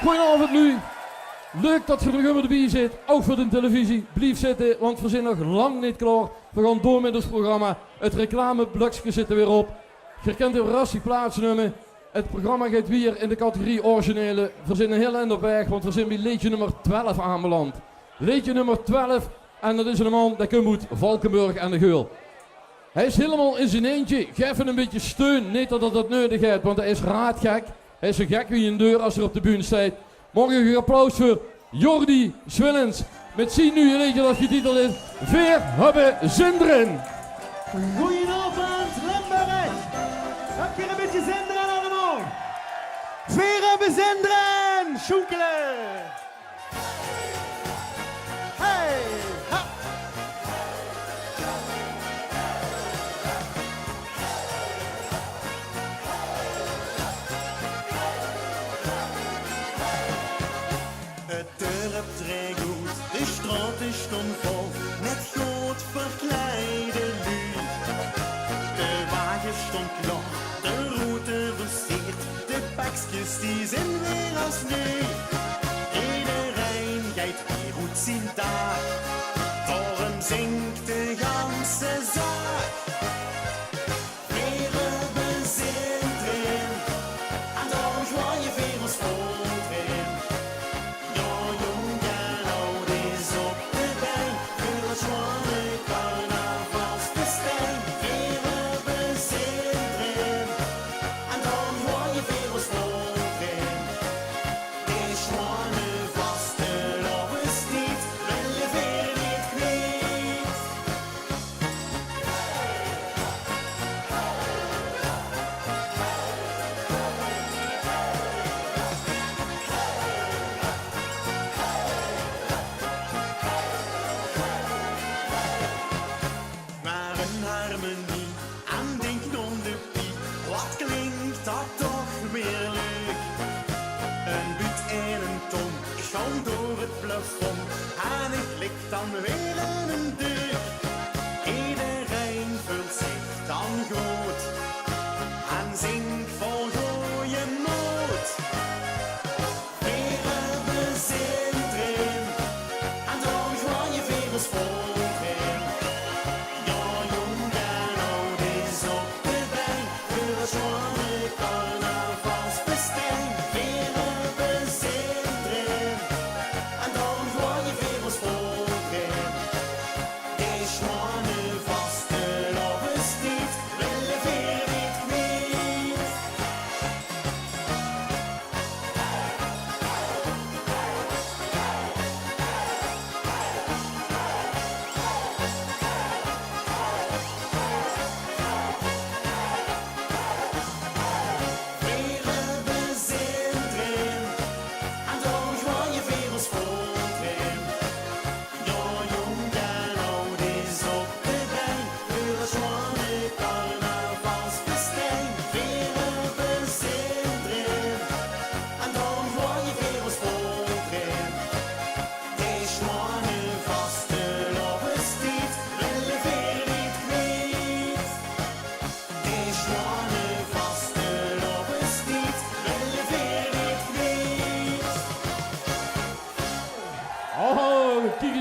Goedenavond nu. Leuk dat je er weer bij zit, ook voor de televisie. Blijf zitten, want we zijn nog lang niet klaar. We gaan door met ons programma. Het reclameblokje zit er weer op. Je kent de verrassing plaatsnummer. Het programma gaat weer in de categorie originele. We zijn een heel eind op weg, want we zijn bij liedje nummer 12 aanbeland. Liedje nummer 12, en dat is een man dat komt uit Valkenburg en de Geul. Hij is helemaal in zijn eentje. Geef hem een beetje steun, niet dat dat nodig heeft, want hij is raadgek. Hij is zo gek wie een deur als er op de bühne staat. Morgen een applaus voor Jordi Swillens. Met zien nu een liedje dat getiteld is Veer hebben zin erin. Goedenavond Limburg. Heb je een beetje zin erin allemaal? Veer hebben zin erin. Schoekelen. Hey. Ha. Het dorp trekt goed, de straat is stond vol met groot verkleide lui. De wagen stond klaar, de route versierd, de pakjes die zijn weer als nieuw. Iedereen gaat weer goed zien daar, daarom zingt de ganse zaak. Weer hebben zin erin, en daarom zwaai je weer als voorin. Wat klinkt dat toch weer leuk? Een buut en een ton gaan door het plafond en ik lik dan weer in een deuk. Iedereen voelt zich dan goed en zingt vol goeie moed. Weer hebben zin erin en dan gewoon je vingers voorin.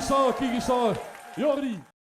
Oh, kijk eens daar, Jordi.